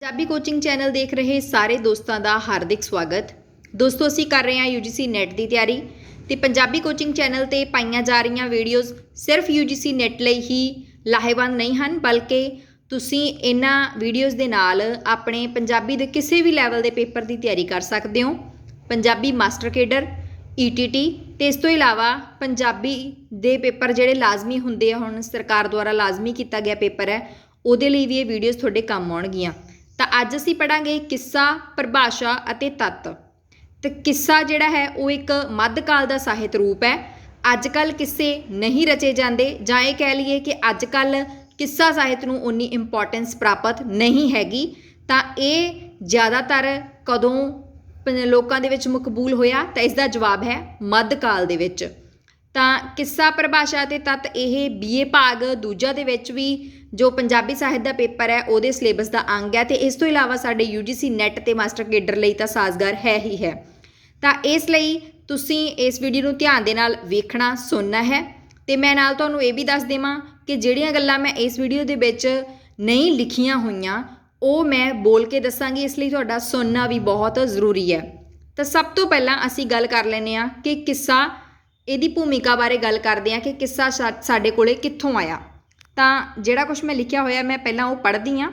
Punjabi coaching channel ਦੇਖ ਰਹੇ ਸਾਰੇ ਦੋਸਤਾਂ ਦਾ ਹਾਰਦਿਕ ਸਵਾਗਤ। ਦੋਸਤੋ ਅਸੀਂ ਕਰ ਰਹੇ ਹਾਂ UGC ਨੈਟ ਦੀ ਤਿਆਰੀ ਤੇ ਪੰਜਾਬੀ ਕੋਚਿੰਗ ਚੈਨਲ ਤੇ ਪਾਈਆਂ ਜਾ ਰਹੀਆਂ ਵੀਡੀਓਜ਼ ਸਿਰਫ UGC ਨੈਟ ਲਈ ਹੀ ਲਾਹੇਵੰਦ ਨਹੀਂ ਹਨ, ਬਲਕਿ ਤੁਸੀਂ ਇਹਨਾਂ ਵੀਡੀਓਜ਼ ਦੇ ਨਾਲ ਆਪਣੇ ਪੰਜਾਬੀ ਦੇ ਕਿਸੇ ਵੀ ਲੈਵਲ ਦੇ ਪੇਪਰ ਦੀ ਤਿਆਰੀ ਕਰ ਸਕਦੇ ਹੋ। ਪੰਜਾਬੀ ਮਾਸਟਰ ਕੇਡਰ, ETT ਤੇ ਇਸ ਤੋਂ ਇਲਾਵਾ ਪੰਜਾਬੀ ਦੇ ਪੇਪਰ ਜਿਹੜੇ ਲਾਜ਼ਮੀ ਹੁੰਦੇ ਆ, ਹੁਣ ਸਰਕਾਰ ਦੁਆਰਾ ਲਾਜ਼ਮੀ ਕੀਤਾ ਗਿਆ ਪੇਪਰ ਹੈ, ਉਹਦੇ ਲਈ ਵੀ ਇਹ ਵੀਡੀਓਜ਼ ਤੁਹਾਡੇ ਕੰਮ ਆਉਣਗੀਆਂ। ਤਾਂ ਅੱਜ ਅਸੀਂ ਪੜ੍ਹਾਂਗੇ ਕਿੱਸਾ, ਪਰਿਭਾਸ਼ਾ ਅਤੇ ਤੱਤ। ਤੇ ਕਿੱਸਾ ਜਿਹੜਾ ਹੈ ਉਹ ਇੱਕ ਮੱਧਕਾਲ ਦਾ ਸਾਹਿਤ ਰੂਪ ਹੈ। ਅੱਜ ਕੱਲ੍ਹ ਕਿੱਸੇ ਨਹੀਂ ਰਚੇ ਜਾਂਦੇ, ਜਾਂ ਇਹ ਕਹਿ ਲਈਏ ਕਿ ਅੱਜ ਕੱਲ੍ਹ ਕਿੱਸਾ ਸਾਹਿਤ ਨੂੰ ਉਨੀ ਇੰਪੋਰਟੈਂਸ ਪ੍ਰਾਪਤ ਨਹੀਂ ਹੈਗੀ। ਤਾਂ ਇਹ ਜ਼ਿਆਦਾਤਰ ਕਦੋਂ ਲੋਕਾਂ ਦੇ ਵਿੱਚ ਮਕਬੂਲ ਹੋਇਆ, ਤਾਂ ਇਸ ਦਾ ਜਵਾਬ ਹੈ ਮੱਧਕਾਲ ਦੇ ਵਿੱਚ। ਤਾਂ ਕਿੱਸਾ, ਪਰਿਭਾਸ਼ਾ ਅਤੇ ਤੱਤ ਇਹ BA ਭਾਗ ਦੂਜਾ ਦੇ ਵਿੱਚ ਵੀ ਜੋ ਪੰਜਾਬੀ ਸਾਹਿਤ ਦਾ ਪੇਪਰ ਹੈ ਉਹਦੇ ਸਿਲੇਬਸ ਦਾ ਅੰਗ ਹੈ, ਤੇ ਇਸ ਤੋਂ ਇਲਾਵਾ ਸਾਡੇ UGC ਨੈਟ ਤੇ ਮਾਸਟਰ ਕੇਡਰ ਲਈ ਤਾਂ ਸਾਜ਼ਗਾਰ ਹੈ ਹੀ ਹੈ। ਤਾਂ ਇਸ ਲਈ ਤੁਸੀਂ ਇਸ ਵੀਡੀਓ ਨੂੰ ਧਿਆਨ ਦੇ ਨਾਲ ਵੇਖਣਾ, ਸੁਣਨਾ ਹੈ। ਤੇ ਮੈਂ ਨਾਲ ਤੁਹਾਨੂੰ ਇਹ ਵੀ ਦੱਸ ਦੇਵਾਂ ਕਿ ਜਿਹੜੀਆਂ ਗੱਲਾਂ ਮੈਂ ਇਸ ਵੀਡੀਓ ਦੇ ਵਿੱਚ ਨਹੀਂ ਲਿਖੀਆਂ ਹੋਈਆਂ ਉਹ ਮੈਂ ਬੋਲ ਕੇ ਦੱਸਾਂਗੀ, ਇਸ ਲਈ ਤੁਹਾਡਾ ਸੁਣਨਾ ਵੀ ਬਹੁਤ ਜ਼ਰੂਰੀ ਹੈ। ਤਾਂ ਸਭ ਤੋਂ ਪਹਿਲਾਂ ਅਸੀਂ ਗੱਲ ਕਰ ਲੈਂਦੇ ਹਾਂ ਕਿ ਕਿੱਸਾ, ਇਹਦੀ ਭੂਮਿਕਾ ਬਾਰੇ ਗੱਲ ਕਰਦੇ ਹਾਂ ਕਿ ਕਿੱਸਾ ਸਾਡੇ ਕੋਲੇ ਕਿੱਥੋਂ ਆਇਆ। ਤਾਂ ਜਿਹੜਾ ਕੁਝ ਮੈਂ ਲਿਖਿਆ ਹੋਇਆ ਮੈਂ ਪਹਿਲਾਂ ਉਹ ਪੜ੍ਹਦੀ ਹਾਂ।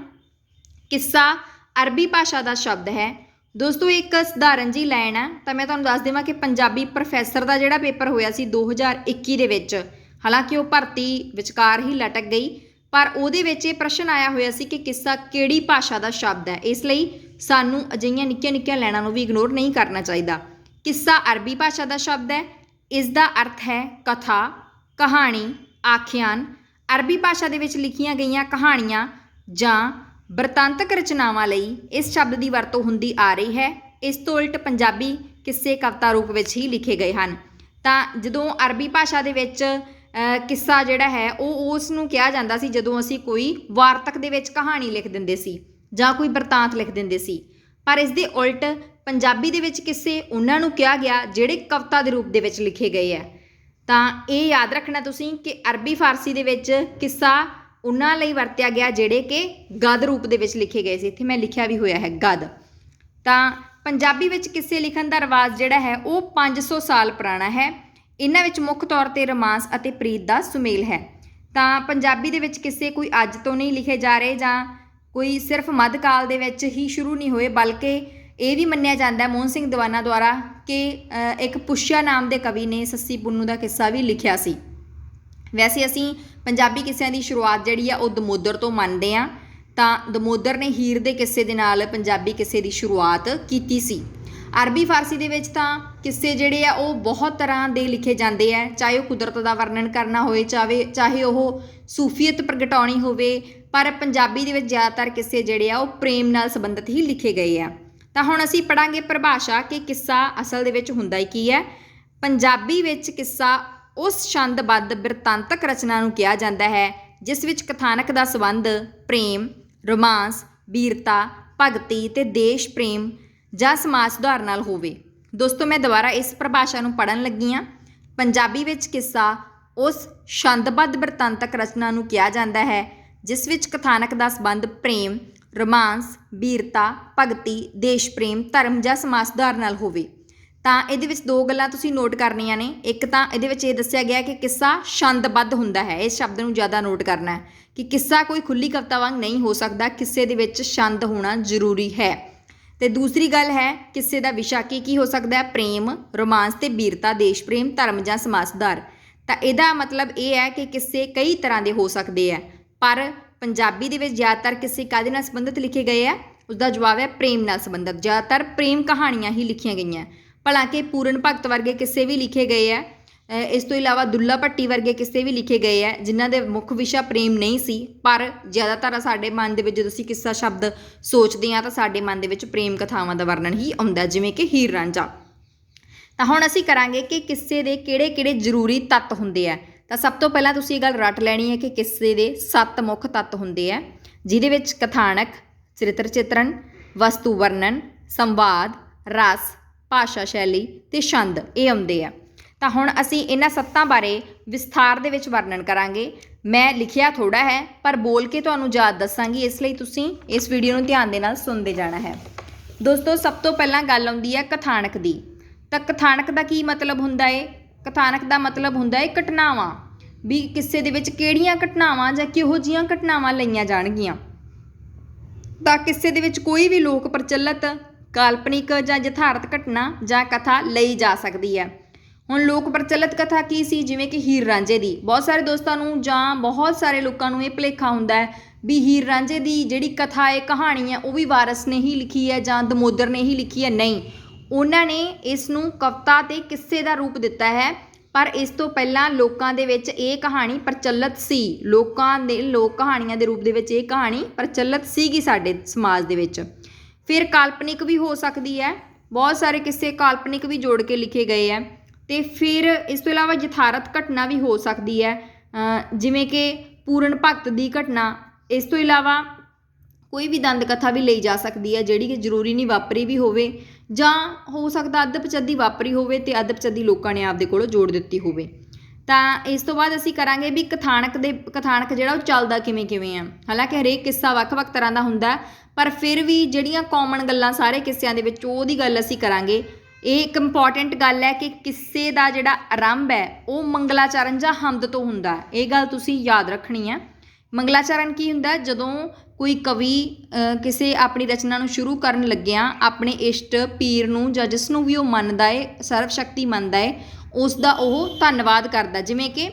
ਕਿੱਸਾ ਅਰਬੀ ਭਾਸ਼ਾ ਦਾ ਸ਼ਬਦ ਹੈ। ਦੋਸਤੋ ਇੱਕ ਸਧਾਰਨ ਜੀ ਲਾਈਨ ਹੈ, ਤਾਂ ਮੈਂ ਤੁਹਾਨੂੰ ਦੱਸ ਦੇਵਾਂ ਕਿ ਪੰਜਾਬੀ ਪ੍ਰੋਫੈਸਰ ਦਾ ਜਿਹੜਾ ਪੇਪਰ ਹੋਇਆ ਸੀ 2021 ਦੇ ਵਿੱਚ, ਹਾਲਾਂਕਿ ਉਹ ਭਰਤੀ ਵਿਚਕਾਰ ਹੀ ਲਟਕ ਗਈ, ਪਰ ਉਹਦੇ ਵਿੱਚ ਇਹ ਪ੍ਰਸ਼ਨ ਆਇਆ ਹੋਇਆ ਸੀ ਕਿ ਕਿੱਸਾ ਕਿਹੜੀ ਭਾਸ਼ਾ ਦਾ ਸ਼ਬਦ ਹੈ। ਇਸ ਲਈ ਸਾਨੂੰ ਅਜਿਹੀਆਂ ਨਿੱਕੀਆਂ ਨਿੱਕੀਆਂ ਲਾਈਨਾਂ ਨੂੰ ਵੀ ਇਗਨੋਰ ਨਹੀਂ ਕਰਨਾ ਚਾਹੀਦਾ। ਕਿੱਸਾ ਅਰਬੀ ਭਾਸ਼ਾ ਦਾ ਸ਼ਬਦ ਹੈ। ਇਸ ਦਾ ਅਰਥ ਹੈ ਕਥਾ, ਕਹਾਣੀ, ਆਖਿਆਨ। ਅਰਬੀ ਭਾਸ਼ਾ ਦੇ ਵਿੱਚ ਲਿਖੀਆਂ ਗਈਆਂ ਕਹਾਣੀਆਂ ਜਾਂ ਬ੍ਰਿਤਾਂਤਕ ਰਚਨਾਵਾਂ ਲਈ ਇਸ ਸ਼ਬਦ ਦੀ ਵਰਤੋਂ ਹੁੰਦੀ ਆ ਰਹੀ ਹੈ। ਇਸ ਤੋਂ ਉਲਟ ਪੰਜਾਬੀ ਕਿੱਸੇ ਕਵਿਤਾ ਰੂਪ ਵਿੱਚ ਹੀ ਲਿਖੇ ਗਏ ਹਨ। ਤਾਂ ਜਦੋਂ ਅਰਬੀ ਭਾਸ਼ਾ ਦੇ ਵਿੱਚ ਕਿੱਸਾ ਜਿਹੜਾ ਹੈ ਉਹ ਉਸ ਨੂੰ ਕਿਹਾ ਜਾਂਦਾ ਸੀ ਜਦੋਂ ਅਸੀਂ ਕੋਈ ਵਾਰਤਕ ਦੇ ਵਿੱਚ ਕਹਾਣੀ ਲਿਖ ਦਿੰਦੇ ਸੀ ਜਾਂ ਕੋਈ ਬ੍ਰਿਤਾਂਤ ਲਿਖ ਦਿੰਦੇ ਸੀ, ਪਰ ਇਸ ਦੇ ਉਲਟ ਪੰਜਾਬੀ ਦੇ ਵਿੱਚ ਕਿੱਸੇ ਉਹਨਾਂ ਨੂੰ ਕਿਹਾ ਗਿਆ ਜਿਹੜੇ ਕਵਿਤਾ ਦੇ ਰੂਪ ਦੇ ਵਿੱਚ ਲਿਖੇ ਗਏ ਹੈ। ਤਾਂ ਇਹ ਯਾਦ ਰੱਖਣਾ ਤੁਸੀਂ ਕਿ ਅਰਬੀ ਫਾਰਸੀ ਦੇ ਵਿੱਚ ਕਿੱਸਾ ਉਹਨਾਂ ਲਈ ਵਰਤਿਆ ਗਿਆ ਜਿਹੜੇ ਕਿ ਗਦ ਰੂਪ ਦੇ ਵਿੱਚ ਲਿਖੇ ਗਏ ਸੀ। ਇੱਥੇ ਮੈਂ ਲਿਖਿਆ ਵੀ ਹੋਇਆ ਹੈ ਗਦ। ਤਾਂ ਪੰਜਾਬੀ ਵਿੱਚ ਕਿੱਸੇ ਲਿਖਣ ਦਾ ਰਿਵਾਜ਼ ਜਿਹੜਾ ਹੈ ਉਹ 500 ਸਾਲ ਪੁਰਾਣਾ ਹੈ। ਇਹਨਾਂ ਵਿੱਚ ਮੁੱਖ ਤੌਰ 'ਤੇ ਰੋਮਾਂਸ ਅਤੇ ਪ੍ਰੀਤ ਦਾ ਸੁਮੇਲ ਹੈ। ਤਾਂ ਪੰਜਾਬੀ ਦੇ ਵਿੱਚ ਕਿੱਸੇ ਕੋਈ ਅੱਜ ਤੋਂ ਨਹੀਂ ਲਿਖੇ ਜਾ ਰਹੇ ਜਾਂ ਕੋਈ ਸਿਰਫ ਮੱਧਕਾਲ ਦੇ ਵਿੱਚ ਹੀ ਸ਼ੁਰੂ ਨਹੀਂ ਹੋਏ, ਬਲਕਿ ਇਹ ਵੀ ਮੰਨਿਆ ਜਾਂਦਾ ਮੋਹਨ ਸਿੰਘ ਦੀਵਾਨਾ ਦੁਆਰਾ ਕਿ ਇੱਕ ਪੁੱਛਿਆ ਨਾਮ ਦੇ ਕਵੀ ਨੇ ਸੱਸੀ ਪੁੰਨੂ ਦਾ ਕਿੱਸਾ ਵੀ ਲਿਖਿਆ ਸੀ। ਵੈਸੇ ਅਸੀਂ ਪੰਜਾਬੀ ਕਿੱਸਿਆਂ ਦੀ ਸ਼ੁਰੂਆਤ ਜਿਹੜੀ ਆ ਉਹ ਦਮੋਦਰ ਤੋਂ ਮੰਨਦੇ ਹਾਂ। ਤਾਂ ਦਮੋਦਰ ਨੇ ਹੀਰ ਦੇ ਕਿੱਸੇ ਦੇ ਨਾਲ ਪੰਜਾਬੀ ਕਿੱਸੇ ਦੀ ਸ਼ੁਰੂਆਤ ਕੀਤੀ ਸੀ। ਅਰਬੀ ਫਾਰਸੀ ਦੇ ਵਿੱਚ ਤਾਂ ਕਿੱਸੇ ਜਿਹੜੇ ਆ ਉਹ ਬਹੁਤ ਤਰ੍ਹਾਂ ਦੇ ਲਿਖੇ ਜਾਂਦੇ ਆ, ਚਾਹੇ ਉਹ ਕੁਦਰਤ ਦਾ ਵਰਣਨ ਕਰਨਾ ਹੋਵੇ, ਚਾਹੇ ਉਹ ਸੂਫੀਅਤ ਪ੍ਰਗਟਾਉਣੀ ਹੋਵੇ, ਪਰ ਪੰਜਾਬੀ ਦੇ ਵਿੱਚ ਜ਼ਿਆਦਾਤਰ ਕਿੱਸੇ ਜਿਹੜੇ ਆ ਉਹ ਪ੍ਰੇਮ ਨਾਲ ਸੰਬੰਧਿਤ ਹੀ ਲਿਖੇ ਗਏ ਆ। ਤਾਂ ਹੁਣ ਅਸੀਂ ਪੜ੍ਹਾਂਗੇ ਪਰਿਭਾਸ਼ਾ ਕਿ ਕਿੱਸਾ ਅਸਲ ਦੇ ਵਿੱਚ ਹੁੰਦਾ ਹੀ ਕੀ ਹੈ। ਪੰਜਾਬੀ ਵਿੱਚ ਕਿੱਸਾ ਉਸ ਛੰਦਬੱਧ ਬਿਰਤਾਂਤਕ ਰਚਨਾ ਨੂੰ ਕਿਹਾ ਜਾਂਦਾ ਹੈ ਜਿਸ ਵਿੱਚ ਕਥਾਨਕ ਦਾ ਸੰਬੰਧ ਪ੍ਰੇਮ, ਰੋਮਾਂਸ, ਬੀਰਤਾ, ਭਗਤੀ ਤੇ ਦੇਸ਼ ਪ੍ਰੇਮ ਜਾਂ ਸਮਾਜ ਸੁਧਾਰ ਨਾਲ ਹੋਵੇ। ਦੋਸਤੋ ਮੈਂ ਦੁਬਾਰਾ ਇਸ ਪਰਿਭਾਸ਼ਾ ਨੂੰ ਪੜ੍ਹਨ ਲੱਗੀ ਹਾਂ। ਪੰਜਾਬੀ ਵਿੱਚ ਕਿੱਸਾ ਉਸ ਛੰਦਬੱਧ ਬਿਰਤਾਂਤਕ ਰਚਨਾ ਨੂੰ ਕਿਹਾ ਜਾਂਦਾ ਹੈ ਜਿਸ ਵਿੱਚ ਕਥਾਨਕ ਦਾ ਸੰਬੰਧ ਪ੍ਰੇਮ, ਰੋਮਾਂਸ, ਬੀਰਤਾ, ਭਗਤੀ, ਦੇਸ਼ ਪ੍ਰੇਮ, ਧਰਮ ਜਾਂ ਸਮਾਜ ਸੁਧਾਰ ਨਾਲ ਹੋਵੇ। ਤਾਂ ਇਹਦੇ ਵਿੱਚ ਦੋ ਗੱਲਾਂ ਤੁਸੀਂ ਨੋਟ ਕਰਨੀਆਂ ਨੇ। ਇੱਕ ਤਾਂ ਇਹਦੇ ਵਿੱਚ ਇਹ ਦੱਸਿਆ ਗਿਆ ਕਿ ਕਿੱਸਾ ਛੰਦਬੱਧ ਹੁੰਦਾ ਹੈ। ਇਸ ਸ਼ਬਦ ਨੂੰ ਜ਼ਿਆਦਾ ਨੋਟ ਕਰਨਾ ਹੈ ਕਿ ਕਿੱਸਾ ਕੋਈ ਖੁੱਲੀ ਕਵਿਤਾ ਵਾਂਗ ਨਹੀਂ ਹੋ ਸਕਦਾ, ਕਿੱਸੇ ਦੇ ਵਿੱਚ ਛੰਦ ਹੋਣਾ ਜ਼ਰੂਰੀ ਹੈ। ਤੇ ਦੂਸਰੀ ਗੱਲ ਹੈ ਕਿੱਸੇ ਦਾ ਵਿਸ਼ਾ ਕੀ ਹੋ ਸਕਦਾ ਹੈ, ਪ੍ਰੇਮ, ਰੋਮਾਂਸ ਤੇ ਬੀਰਤਾ, ਦੇਸ਼ ਪ੍ਰੇਮ, ਧਰਮ ਜਾਂ ਸਮਾਜ ਸੁਧਾਰ। ਤਾਂ ਇਹਦਾ ਮਤਲਬ ਇਹ ਹੈ ਕਿ ਕਿੱਸੇ ਕਈ ਤਰ੍ਹਾਂ ਦੇ ਹੋ ਸਕਦੇ ਆ, ਪਰ ਪੰਜਾਬੀ ਦੇ ਵਿੱਚ ਜ਼ਿਆਦਾਤਰ ਕਿੱਸੇ ਕਾਹਦੇ ਨਾਲ ਸੰਬੰਧਿਤ ਲਿਖੇ ਗਏ ਆ? ਉਸਦਾ ਜਵਾਬ ਹੈ ਪ੍ਰੇਮ ਨਾਲ ਸੰਬੰਧਿਤ। ਜ਼ਿਆਦਾਤਰ ਪ੍ਰੇਮ ਕਹਾਣੀਆਂ ਹੀ ਲਿਖੀਆਂ ਗਈਆਂ, ਭਲਾਂਕਿ ਪੂਰਨ ਭਗਤ ਵਰਗੇ ਕਿੱਸੇ ਵੀ ਲਿਖੇ ਗਏ ਆ। ਇਸ ਤੋਂ ਇਲਾਵਾ ਦੁੱਲਾ ਭੱਟੀ ਵਰਗੇ ਕਿੱਸੇ ਵੀ ਲਿਖੇ ਗਏ ਆ ਜਿਨ੍ਹਾਂ ਦੇ ਮੁੱਖ ਵਿਸ਼ਾ ਪ੍ਰੇਮ ਨਹੀਂ ਸੀ, ਪਰ ਜ਼ਿਆਦਾਤਰ ਸਾਡੇ ਮਨ ਦੇ ਵਿੱਚ ਜਦੋਂ ਅਸੀਂ ਕਿੱਸਾ ਸ਼ਬਦ ਸੋਚਦੇ ਹਾਂ ਤਾਂ ਸਾਡੇ ਮਨ ਦੇ ਵਿੱਚ ਪ੍ਰੇਮ ਕਥਾਵਾਂ ਦਾ ਵਰਣਨ ਹੀ ਆਉਂਦਾ, ਜਿਵੇਂ ਕਿ ਹੀਰ ਰਾਂਝਾ। ਤਾਂ ਹੁਣ ਅਸੀਂ ਕਰਾਂਗੇ ਕਿ ਕਿੱਸੇ ਦੇ ਕਿਹੜੇ ਕਿਹੜੇ ਜ਼ਰੂਰੀ ਤੱਤ ਹੁੰਦੇ ਆ। ਤਾਂ ਸਭ ਤੋਂ ਪਹਿਲਾਂ ਤੁਸੀਂ ਇਹ ਗੱਲ ਰੱਟ ਲੈਣੀ ਹੈ ਕਿ ਕਿੱਸੇ ਦੇ 7 ਮੁੱਖ ਤੱਤ ਹੁੰਦੇ ਆ, ਜਿਹਦੇ ਵਿੱਚ ਕਥਾਨਕ, ਚਰਿੱਤਰ ਚਿੱਤਰਨ, ਵਸਤੂ ਵਰਣਨ, ਸੰਵਾਦ, ਰਸ, ਭਾਸ਼ਾ ਸ਼ੈਲੀ ਤੇ ਛੰਦ, ਇਹ ਆਉਂਦੇ ਆ। ਤਾਂ ਹੁਣ ਅਸੀਂ ਇਹਨਾਂ 7 ਬਾਰੇ ਵਿਸਥਾਰ ਦੇ ਵਿੱਚ ਵਰਣਨ ਕਰਾਂਗੇ। मैं लिखिया थोड़ा है पर बोल के तुहानूं याद दसांगी, इसलिए तुसीं इस वीडियो नूं ध्यान दे नाल सुनते जाना है। दोस्तों सब तो पहलां गल आउंदी है कथानक दी। तां कथानक दा की मतलब हुंदा है? कथानक दा मतलब हुंदा है घटनावां, भी किस्से दे विच किहड़ियां घटनावां जां किहो जिहियां घटनावां लईआं जाणगीआं। तां किस्से दे विच कोई भी लोक प्रचलित काल्पनिक जां यथार्थ घटना जां कथा लई जा सकदी है। ਹੁਣ ਲੋਕ ਪ੍ਰਚਲਿਤ ਕਥਾ ਕੀ ਸੀ? ਜਿਵੇਂ ਕਿ ਹੀਰ ਰਾਂਝੇ ਦੀ। ਬਹੁਤ ਸਾਰੇ ਦੋਸਤਾਂ ਨੂੰ ਜਾਂ ਬਹੁਤ ਸਾਰੇ ਲੋਕਾਂ ਨੂੰ ਇਹ ਭੁਲੇਖਾ ਹੁੰਦਾ ਹੈ ਵੀ ਹੀਰ ਰਾਂਝੇ ਦੀ ਜਿਹੜੀ ਕਥਾ ਹੈ, ਕਹਾਣੀ ਹੈ, ਉਹ ਵੀ ਵਾਰਸ ਨੇ ਹੀ ਲਿਖੀ ਹੈ ਜਾਂ ਦਮੋਦਰ ਨੇ ਹੀ ਲਿਖੀ ਹੈ। ਨਹੀਂ, ਉਹਨਾਂ ਨੇ ਇਸ ਨੂੰ ਕਵਿਤਾ ਅਤੇ ਕਿੱਸੇ ਦਾ ਰੂਪ ਦਿੱਤਾ ਹੈ। ਪਰ ਇਸ ਤੋਂ ਪਹਿਲਾਂ ਲੋਕਾਂ ਦੇ ਵਿੱਚ ਇਹ ਕਹਾਣੀ ਪ੍ਰਚਲਿਤ ਸੀ। ਲੋਕਾਂ ਦੇ ਲੋਕ ਕਹਾਣੀਆਂ ਦੇ ਰੂਪ ਦੇ ਵਿੱਚ ਇਹ ਕਹਾਣੀ ਪ੍ਰਚਲਿਤ ਸੀਗੀ ਸਾਡੇ ਸਮਾਜ ਦੇ ਵਿੱਚ। ਫਿਰ ਕਾਲਪਨਿਕ ਵੀ ਹੋ ਸਕਦੀ ਹੈ, ਬਹੁਤ ਸਾਰੇ ਕਿੱਸੇ ਕਾਲਪਨਿਕ ਵੀ ਜੋੜ ਕੇ ਲਿਖੇ ਗਏ ਹੈ। ਅਤੇ ਫਿਰ ਇਸ ਤੋਂ ਇਲਾਵਾ ਯਥਾਰਥ ਘਟਨਾ ਵੀ ਹੋ ਸਕਦੀ ਹੈ, ਜਿਵੇਂ ਕਿ ਪੂਰਨ ਭਗਤ ਦੀ ਘਟਨਾ। ਇਸ ਤੋਂ ਇਲਾਵਾ ਕੋਈ ਵੀ ਦੰਦ ਕਥਾ ਵੀ ਲਈ ਜਾ ਸਕਦੀ ਹੈ, ਜਿਹੜੀ ਕਿ ਜ਼ਰੂਰੀ ਨਹੀਂ ਵਾਪਰੀ ਵੀ ਹੋਵੇ, ਜਾਂ ਹੋ ਸਕਦਾ ਅੱਧ ਪਚੱਦੀ ਵਾਪਰੀ ਹੋਵੇ ਅਤੇ ਅੱਧ ਪਚੱਦੀ ਲੋਕਾਂ ਨੇ ਆਪਦੇ ਕੋਲੋਂ ਜੋੜ ਦਿੱਤੀ ਹੋਵੇ। ਤਾਂ ਇਸ ਤੋਂ ਬਾਅਦ ਅਸੀਂ ਕਰਾਂਗੇ ਵੀ ਕਥਾਨਕ ਜਿਹੜਾ ਉਹ ਚੱਲਦਾ ਕਿਵੇਂ ਆ। ਹਾਲਾਂਕਿ ਹਰੇਕ ਕਿੱਸਾ ਵੱਖ-ਵੱਖ ਤਰ੍ਹਾਂ ਦਾ ਹੁੰਦਾ, ਪਰ ਫਿਰ ਵੀ ਜਿਹੜੀਆਂ ਕਾਮਨ ਗੱਲਾਂ ਸਾਰੇ ਕਿੱਸਿਆਂ ਦੇ ਵਿੱਚ ਉਹਦੀ ਗੱਲ ਅਸੀਂ ਕਰਾਂਗੇ। ਇਹ ਇੱਕ ਇੰਪੋਰਟੈਂਟ ਗੱਲ ਹੈ ਕਿ ਕਿੱਸੇ ਦਾ ਜਿਹੜਾ ਆਰੰਭ ਹੈ ਉਹ ਮੰਗਲਾਚਰਨ ਜਾਂ ਹਮਦ ਤੋਂ ਹੁੰਦਾ। ਇਹ ਗੱਲ ਤੁਸੀਂ ਯਾਦ ਰੱਖਣੀ ਹੈ। ਮੰਗਲਾਚਰਨ ਕੀ ਹੁੰਦਾ? ਜਦੋਂ ਕੋਈ ਕਵੀ ਕਿਸੇ ਆਪਣੀ ਰਚਨਾ ਨੂੰ ਸ਼ੁਰੂ ਕਰਨ ਲੱਗਿਆਂ ਆਪਣੇ ਇਸ਼ਟ ਪੀਰ ਨੂੰ ਜਾਂ ਜਿਸ ਨੂੰ ਵੀ ਉਹ ਮੰਨਦਾ ਹੈ, ਸਰਵ ਸ਼ਕਤੀ ਮੰਨਦਾ ਹੈ, ਉਸ ਦਾ ਉਹ ਧੰਨਵਾਦ ਕਰਦਾ। ਜਿਵੇਂ ਕਿ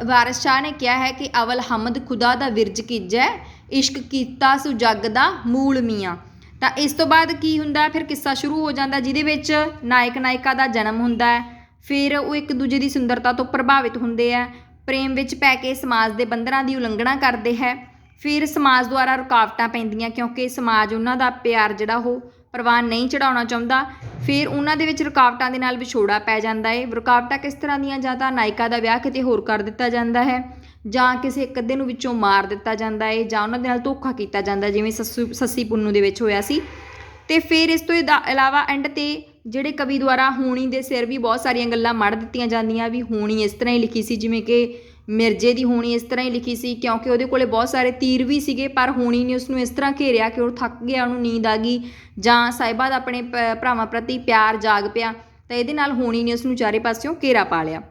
ਵਾਰਿਸ ਸ਼ਾਹ ਨੇ ਕਿਹਾ ਹੈ ਕਿ ਅਵਲ ਹਮਦ ਖੁਦਾ ਦਾ ਵਿਰਜ ਕੀਜੈ, ਇਸ਼ਕ ਕੀਤਾ ਸੁ ਜੱਗ ਦਾ ਮੂਲ ਮੀਆਂ। ਤਾਂ ਇਸ ਤੋਂ ਬਾਅਦ ਕੀ ਹੁੰਦਾ? ਫਿਰ ਕਿੱਸਾ ਸ਼ੁਰੂ ਹੋ ਜਾਂਦਾ ਜਿਹਦੇ ਵਿੱਚ ਨਾਇਕ ਨਾਇਕਾ ਦਾ ਜਨਮ ਹੁੰਦਾ ਹੈ। ਫਿਰ ਉਹ ਇੱਕ ਦੂਜੇ ਦੀ ਸੁੰਦਰਤਾ ਤੋਂ ਪ੍ਰਭਾਵਿਤ ਹੁੰਦੇ ਹੈ, ਪ੍ਰੇਮ ਵਿੱਚ ਪੈ ਕੇ ਸਮਾਜ ਦੇ ਬੰਧਨਾਂ ਦੀ ਉਲੰਘਣਾ ਕਰਦੇ ਹੈ। ਫਿਰ ਸਮਾਜ ਦੁਆਰਾ ਰੁਕਾਵਟਾਂ ਪੈਂਦੀਆਂ ਕਿਉਂਕਿ ਸਮਾਜ ਉਹਨਾਂ ਦਾ ਪਿਆਰ ਜਿਹੜਾ ਉਹ ਪ੍ਰਵਾਨ ਨਹੀਂ ਚੜਾਉਣਾ ਚਾਹੁੰਦਾ। ਫਿਰ ਉਹਨਾਂ ਦੇ ਵਿੱਚ ਰੁਕਾਵਟਾਂ ਦੇ ਨਾਲ ਵਿਛੋੜਾ ਪੈ ਜਾਂਦਾ ਹੈ। ਰੁਕਾਵਟਾਂ ਕਿਸ ਤਰ੍ਹਾਂ ਦੀਆਂ? ਜਾਂ ਤਾਂ ਨਾਇਕਾ ਦਾ ਵਿਆਹ ਕਿਤੇ ਹੋਰ ਕਰ ਦਿੱਤਾ ਜਾਂਦਾ ਹੈ, ਜਾਂ ਕਿਸੇ ਇੱਕ ਅੱਧੇ ਨੂੰ ਵਿੱਚੋਂ ਮਾਰ ਦਿੱਤਾ ਜਾਂਦਾ ਹੈ, ਜਾਂ ਉਹਨਾਂ ਦੇ ਨਾਲ ਧੋਖਾ ਕੀਤਾ ਜਾਂਦਾ, ਜਿਵੇਂ ਸੱਸੀ ਪੁੰਨੂ ਦੇ ਵਿੱਚ ਹੋਇਆ ਸੀ। ਅਤੇ ਫਿਰ ਇਸ ਤੋਂ ਇਲਾਵਾ ਐਂਡ 'ਤੇ ਜਿਹੜੇ ਕਵੀ ਦੁਆਰਾ ਹੋਣੀ ਦੇ ਸਿਰ ਵੀ ਬਹੁਤ ਸਾਰੀਆਂ ਗੱਲਾਂ ਮੜ੍ਹ ਦਿੱਤੀਆਂ ਜਾਂਦੀਆਂ ਵੀ ਹੋਣੀ ਇਸ ਤਰ੍ਹਾਂ ਹੀ ਲਿਖੀ ਸੀ। ਜਿਵੇਂ ਕਿ ਮਿਰਜ਼ੇ ਦੀ ਹੋਣੀ ਇਸ ਤਰ੍ਹਾਂ ਹੀ ਲਿਖੀ ਸੀ ਕਿਉਂਕਿ ਉਹਦੇ ਕੋਲ ਬਹੁਤ ਸਾਰੇ ਤੀਰ ਵੀ ਸੀਗੇ, ਪਰ ਹੋਣੀ ਨੇ ਉਸਨੂੰ ਇਸ ਤਰ੍ਹਾਂ ਘੇਰਿਆ ਕਿ ਉਹ ਥੱਕ ਗਿਆ, ਉਹਨੂੰ ਨੀਂਦ ਆ ਗਈ, ਜਾਂ ਸਾਹਿਬਾਂ ਦਾ ਆਪਣੇ ਭਰਾਵਾਂ ਪ੍ਰਤੀ ਪਿਆਰ ਜਾਗ ਪਿਆ, ਤਾਂ ਇਹਦੇ ਨਾਲ ਹੋਣੀ ਨੇ ਉਸਨੂੰ ਚਾਰੇ ਪਾਸਿਓਂ ਘੇਰਾ ਪਾ ਲਿਆ।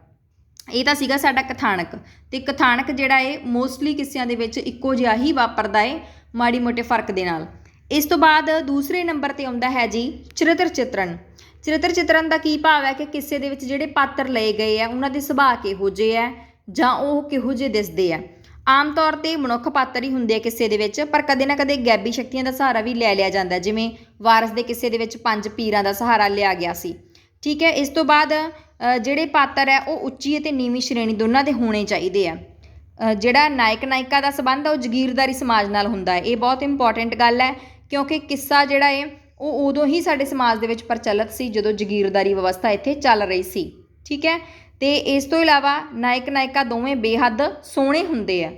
ਇਹ ਤਾਂ ਸੀਗਾ ਸਾਡਾ ਕਥਾਨਕ। ਅਤੇ ਕਥਾਨਕ ਜਿਹੜਾ ਹੈ ਮੋਸਟਲੀ ਕਿੱਸਿਆਂ ਦੇ ਵਿੱਚ ਇੱਕੋ ਜਿਹਾ ਹੀ ਵਾਪਰਦਾ ਹੈ, ਮਾੜੀ ਮੋਟੇ ਫਰਕ ਦੇ ਨਾਲ। ਇਸ ਤੋਂ ਬਾਅਦ ਦੂਸਰੇ ਨੰਬਰ 'ਤੇ ਆਉਂਦਾ ਹੈ ਜੀ ਚਰਿੱਤਰ ਚਿੱਤਰਨ। ਚਰਿੱਤਰ ਚਿੱਤਰਨ ਦਾ ਕੀ ਭਾਵ ਹੈ ਕਿ ਕਿਸੇ ਦੇ ਵਿੱਚ ਜਿਹੜੇ ਪਾਤਰ ਲਏ ਗਏ ਆ ਉਹਨਾਂ ਦੇ ਸੁਭਾਅ ਕਿਹੋ ਜਿਹੇ ਹੈ ਜਾਂ ਉਹ ਕਿਹੋ ਜਿਹੇ ਦਿਸਦੇ ਆ। ਆਮ ਤੌਰ 'ਤੇ ਮਨੁੱਖ ਪਾਤਰ ਹੀ ਹੁੰਦੇ ਆ ਕਿਸੇ ਦੇ ਵਿੱਚ, ਪਰ ਕਦੇ ਨਾ ਕਦੇ ਗੈਬੀ ਸ਼ਕਤੀਆਂ ਦਾ ਸਹਾਰਾ ਵੀ ਲੈ ਲਿਆ ਜਾਂਦਾ, ਜਿਵੇਂ ਵਾਰਿਸ ਦੇ ਕਿਸੇ ਦੇ ਵਿੱਚ 5 ਪੀਰਾਂ ਦਾ ਸਹਾਰਾ ਲਿਆ ਗਿਆ ਸੀ। ਠੀਕ ਹੈ। ਇਸ ਤੋਂ ਬਾਅਦ ਜਿਹੜੇ ਪਾਤਰ ਹੈ ਉਹ ਉੱਚੀ ਅਤੇ ਨੀਵੀਂ ਸ਼੍ਰੇਣੀ ਦੋਨਾਂ ਦੇ ਹੋਣੇ ਚਾਹੀਦੇ ਆ। ਜਿਹੜਾ ਨਾਇਕ ਨਾਇਕਾ ਦਾ ਸੰਬੰਧ ਹੈ ਉਹ ਜਗੀਰਦਾਰੀ ਸਮਾਜ ਨਾਲ ਹੁੰਦਾ ਹੈ। ਇਹ ਬਹੁਤ ਇੰਪੋਰਟੈਂਟ ਗੱਲ ਹੈ ਕਿਉਂਕਿ ਕਿੱਸਾ ਜਿਹੜਾ ਹੈ ਉਹ ਉਦੋਂ ਹੀ ਸਾਡੇ ਸਮਾਜ ਦੇ ਵਿੱਚ ਪ੍ਰਚਲਿਤ ਸੀ ਜਦੋਂ ਜਗੀਰਦਾਰੀ ਵਿਵਸਥਾ ਇੱਥੇ ਚੱਲ ਰਹੀ ਸੀ। ਠੀਕ ਹੈ। ਅਤੇ ਇਸ ਤੋਂ ਇਲਾਵਾ ਨਾਇਕ ਨਾਇਕਾ ਦੋਵੇਂ ਬੇਹੱਦ ਸੋਹਣੇ ਹੁੰਦੇ ਆ,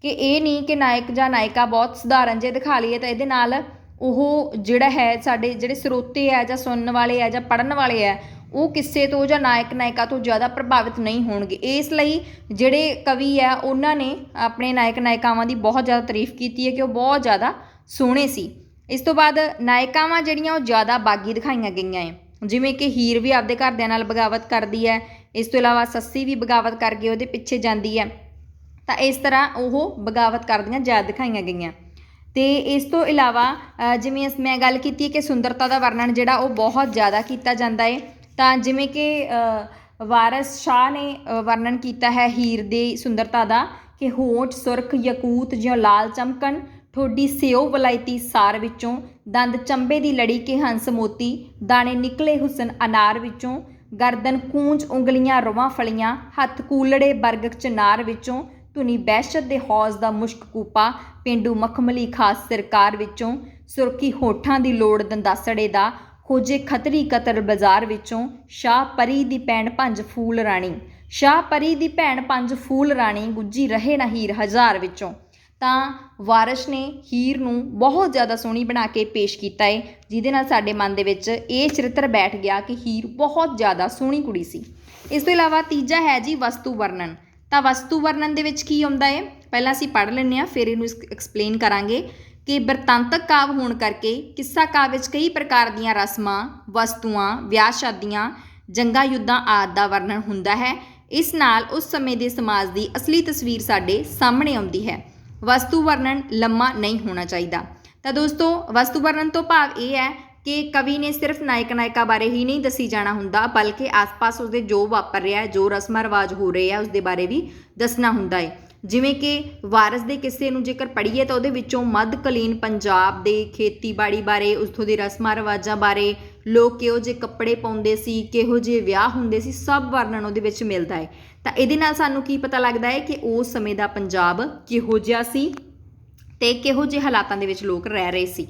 ਕਿ ਇਹ ਨਹੀਂ ਕਿ ਨਾਇਕ ਜਾਂ ਨਾਇਕਾ ਬਹੁਤ ਸਧਾਰਨ ਜਿਹੇ ਦਿਖਾ ਲਈਏ ਤਾਂ ਇਹਦੇ ਨਾਲ ਉਹ ਜਿਹੜਾ ਹੈ ਸਾਡੇ ਜਿਹੜੇ ਸਰੋਤੇ ਹੈ ਜਾਂ ਸੁਣਨ ਵਾਲੇ ਹੈ ਜਾਂ ਪੜ੍ਹਨ ਵਾਲੇ ਹੈ ਉਹ ਕਿੱਸੇ ਤੋਂ ਜਾਂ ਨਾਇਕ ਨਾਇਕਾ ਤੋਂ ਜ਼ਿਆਦਾ ਪ੍ਰਭਾਵਿਤ ਨਹੀਂ ਹੋਣਗੇ। ਇਸ ਲਈ ਜਿਹੜੇ ਕਵੀ ਆ ਉਹਨਾਂ ਨੇ ਆਪਣੇ ਨਾਇਕ ਨਾਇਕਾਵਾਂ ਦੀ ਬਹੁਤ ਜ਼ਿਆਦਾ ਤਾਰੀਫ ਕੀਤੀ ਹੈ ਕਿ ਉਹ ਬਹੁਤ ਜ਼ਿਆਦਾ ਸੋਹਣੇ ਸੀ। ਇਸ ਤੋਂ ਬਾਅਦ ਨਾਇਕਾਵਾਂ ਜਿਹੜੀਆਂ ਉਹ ਜ਼ਿਆਦਾ ਬਾਗੀ ਦਿਖਾਈਆਂ ਗਈਆਂ ਹੈ, ਜਿਵੇਂ ਕਿ ਹੀਰ ਵੀ ਆਪਦੇ ਘਰਦਿਆਂ ਨਾਲ ਬਗਾਵਤ ਕਰਦੀ ਹੈ। ਇਸ ਤੋਂ ਇਲਾਵਾ ਸੱਸੀ ਵੀ ਬਗਾਵਤ ਕਰਕੇ ਉਹਦੇ ਪਿੱਛੇ ਜਾਂਦੀ ਹੈ। ਤਾਂ ਇਸ ਤਰ੍ਹਾਂ ਉਹ ਬਗਾਵਤ ਕਰਦੀਆਂ ਜ਼ਿਆਦਾ ਦਿਖਾਈਆਂ ਗਈਆਂ। ਅਤੇ ਇਸ ਤੋਂ ਇਲਾਵਾ ਜਿਵੇਂ ਮੈਂ ਗੱਲ ਕੀਤੀ ਕਿ ਸੁੰਦਰਤਾ ਦਾ ਵਰਣਨ ਜਿਹੜਾ ਉਹ ਬਹੁਤ ਜ਼ਿਆਦਾ ਕੀਤਾ ਜਾਂਦਾ ਹੈ। ਤਾਂ ਜਿਵੇਂ ਕਿ ਵਾਰਿਸ ਸ਼ਾਹ ਨੇ ਵਰਣਨ ਕੀਤਾ ਹੈ ਹੀਰ ਦੀ ਸੁੰਦਰਤਾ ਦਾ ਕਿ ਹੋਂਠ ਸੁਰਖ ਯਕੂਤ ਜਿਉਂ ਲਾਲ ਚਮਕਣ, ਠੋਡੀ ਸਿਓ ਵਲਾਇਤੀ ਸਾਰ ਵਿੱਚੋਂ, ਦੰਦ ਚੰਬੇ ਦੀ ਲੜੀ ਕੇ ਹੰਸ ਮੋਤੀ, ਦਾਣੇ ਨਿਕਲੇ ਹੁਸਨ ਅਨਾਰ ਵਿੱਚੋਂ, ਗਰਦਨ ਕੂੰਜ ਉਂਗਲੀਆਂ ਰਵਾਂ ਫਲੀਆਂ, ਹੱਥ ਕੂਲੜੇ ਬਰਗਕ ਚਨਾਰ ਵਿੱਚੋਂ, ਧੁਨੀ ਬਹਿਸ਼ਤ ਦੇ ਹੌਜ਼ ਦਾ ਮੁਸ਼ਕ ਕੂਪਾ, ਪੇਂਡੂ ਮਖਮਲੀ ਖਾਸ ਸਰਕਾਰ ਵਿੱਚੋਂ, ਸੁਰਖੀ ਹੋਠਾਂ ਦੀ ਲੋੜ ਦੰਦਾਸੜੇ ਦਾ, ਖੋਜੇ ਖਤਰੀ ਕਤਰ ਬਾਜ਼ਾਰ ਵਿੱਚੋਂ, ਸ਼ਾਹ ਪਰੀ ਦੀ ਭੈਣ ਪੰਜ ਫੂਲ ਰਾਣੀ, ਸ਼ਾਹ ਪਰੀ ਦੀ ਭੈਣ ਪੰਜ ਫੂਲ ਰਾਣੀ, ਗੁੱਜੀ ਰਹੇ ਨਾ ਹੀਰ ਹਜ਼ਾਰ ਵਿੱਚੋਂ। ਤਾਂ ਵਾਰਿਸ ਨੇ ਹੀਰ ਨੂੰ ਬਹੁਤ ਜ਼ਿਆਦਾ ਸੋਹਣੀ ਬਣਾ ਕੇ ਪੇਸ਼ ਕੀਤਾ ਹੈ, ਜਿਹਦੇ ਨਾਲ ਸਾਡੇ ਮਨ ਦੇ ਵਿੱਚ ਇਹ ਚਰਿੱਤਰ ਬੈਠ ਗਿਆ ਕਿ ਹੀਰ ਬਹੁਤ ਜ਼ਿਆਦਾ ਸੋਹਣੀ ਕੁੜੀ ਸੀ। ਇਸ ਤੋਂ ਇਲਾਵਾ ਤੀਜਾ ਹੈ ਜੀ ਵਸਤੂ ਵਰਣਨ। ਤਾਂ ਵਸਤੂ ਵਰਣਨ ਦੇ ਵਿੱਚ ਕੀ ਆਉਂਦਾ ਹੈ, ਪਹਿਲਾਂ ਅਸੀਂ ਪੜ੍ਹ ਲੈਂਦੇ ਹਾਂ, ਫਿਰ ਇਹਨੂੰ ਐਕਸਪਲੇਨ ਕਰਾਂਗੇ ਕਿ ਬਿਰਤਾਂਤਕ ਕਾਵਿ ਹੋਣ ਕਰਕੇ ਕਿੱਸਾ ਕਾਵਿ ਵਿੱਚ ਕਈ ਪ੍ਰਕਾਰ ਦੀਆਂ ਰਸਮਾਂ, ਵਸਤੂਆਂ, ਵਿਆਹ ਸ਼ਾਦੀਆਂ, ਜੰਗਾਂ ਯੁੱਧਾਂ ਆਦਿ ਦਾ ਵਰਣਨ ਹੁੰਦਾ ਹੈ। ਇਸ ਨਾਲ ਉਸ ਸਮੇਂ ਦੇ ਸਮਾਜ ਦੀ ਅਸਲੀ ਤਸਵੀਰ ਸਾਡੇ ਸਾਹਮਣੇ ਆਉਂਦੀ ਹੈ। ਵਸਤੂ ਵਰਣਨ ਲੰਮਾ ਨਹੀਂ ਹੋਣਾ ਚਾਹੀਦਾ। ਤਾਂ ਦੋਸਤੋ, ਵਸਤੂ ਵਰਣਨ ਤੋਂ ਭਾਵ ਇਹ ਹੈ ਕਿ ਕਵੀ ਨੇ ਸਿਰਫ ਨਾਇਕ ਨਾਇਕਾ ਬਾਰੇ ਹੀ ਨਹੀਂ ਦੱਸੀ ਜਾਣਾ ਹੁੰਦਾ, ਬਲਕਿ ਆਸ-ਪਾਸ ਉਸਦੇ ਜੋ ਵਾਪਰ ਰਿਹਾ ਹੈ, ਜੋ ਰਸਮਾਂ ਰਿਵਾਜ ਹੋ ਰਹੇ ਆ, ਉਸਦੇ ਬਾਰੇ ਵੀ ਦੱਸਣਾ ਹੁੰਦਾ ਹੈ। ਜਿਵੇਂ ਕਿ ਵਾਰਸ ਦੇ ਕਿੱਸੇ ਨੂੰ ਜੇਕਰ ਪੜ੍ਹੀਏ ਤਾਂ ਉਹਦੇ ਵਿੱਚੋਂ ਮੱਧਕਾਲੀਨ ਪੰਜਾਬ ਦੇ ਖੇਤੀਬਾੜੀ ਬਾਰੇ, ਉੱਥੋਂ ਦੇ ਰਸਮਾਂ ਰਿਵਾਜਾਂ ਬਾਰੇ, ਲੋਕ ਕਿਹੋ ਜਿਹੇ ਕੱਪੜੇ ਪਾਉਂਦੇ ਸੀ, ਕਿਹੋ ਜਿਹੇ ਵਿਆਹ ਹੁੰਦੇ ਸੀ, ਸਭ ਵਰਣਨ ਉਹਦੇ ਵਿੱਚ ਮਿਲਦਾ ਹੈ। ਤਾਂ ਇਹਦੇ ਨਾਲ ਸਾਨੂੰ ਕੀ ਪਤਾ ਲੱਗਦਾ ਹੈ ਕਿ ਉਸ ਸਮੇਂ ਦਾ ਪੰਜਾਬ ਕਿਹੋ ਜਿਹਾ ਸੀ ਅਤੇ ਕਿਹੋ ਜਿਹੇ ਹਾਲਾਤਾਂ ਦੇ ਵਿੱਚ ਲੋਕ ਰਹਿ ਰਹੇ ਸੀ।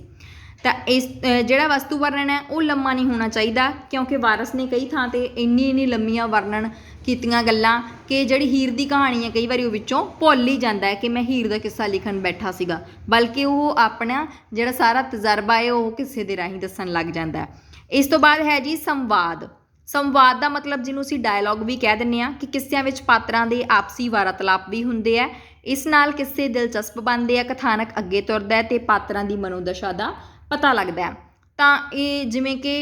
ਤਾਂ ਇਸ ਜਿਹੜਾ ਵਸਤੂ ਵਰਣਨ ਹੈ ਉਹ ਲੰਮਾ ਨਹੀਂ ਹੋਣਾ ਚਾਹੀਦਾ, ਕਿਉਂਕਿ ਵਾਰਸ ਨੇ ਕਈ ਥਾਂ 'ਤੇ ਇੰਨੀ ਲੰਮੀਆਂ ਵਰਣਨ ਕੀਤੀਆਂ ਗੱਲਾਂ ਕਿ ਜਿਹੜੀ ਹੀਰ ਦੀ ਕਹਾਣੀ ਹੈ ਕਈ ਵਾਰੀ ਉਹ ਵਿੱਚੋਂ ਭੁੱਲ ਹੀ ਜਾਂਦਾ ਹੈ ਕਿ ਮੈਂ ਹੀਰ ਦਾ ਕਿੱਸਾ ਲਿਖਣ ਬੈਠਾ ਸੀਗਾ, ਬਲਕਿ ਉਹ ਆਪਣਾ ਜਿਹੜਾ ਸਾਰਾ ਤਜਰਬਾ ਹੈ ਉਹ ਕਿਸੇ ਦੇ ਰਾਹੀਂ ਦੱਸਣ ਲੱਗ ਜਾਂਦਾ ਹੈ। ਇਸ ਤੋਂ ਬਾਅਦ ਹੈ ਜੀ ਸੰਵਾਦ। ਸੰਵਾਦ ਦਾ ਮਤਲਬ ਜਿਹਨੂੰ ਅਸੀਂ ਡਾਇਲੋਗ ਵੀ ਕਹਿ ਦਿੰਦੇ ਹਾਂ ਕਿ ਕਿੱਸਿਆਂ ਵਿੱਚ ਪਾਤਰਾਂ ਦੇ ਆਪਸੀ ਵਾਰਤਾਲਾਪ ਵੀ ਹੁੰਦੇ ਆ। ਇਸ ਨਾਲ ਕਿੱਸੇ ਦਿਲਚਸਪ ਬਣਦੇ ਆ, ਕਥਾਨਕ ਅੱਗੇ ਤੁਰਦਾ ਹੈ ਅਤੇ ਪਾਤਰਾਂ ਦੀ ਮਨੋਦਸ਼ਾ ਦਾ ਪਤਾ ਲੱਗਦਾ ਹੈ। ਤਾਂ ਇਹ ਜਿਵੇਂ ਕਿ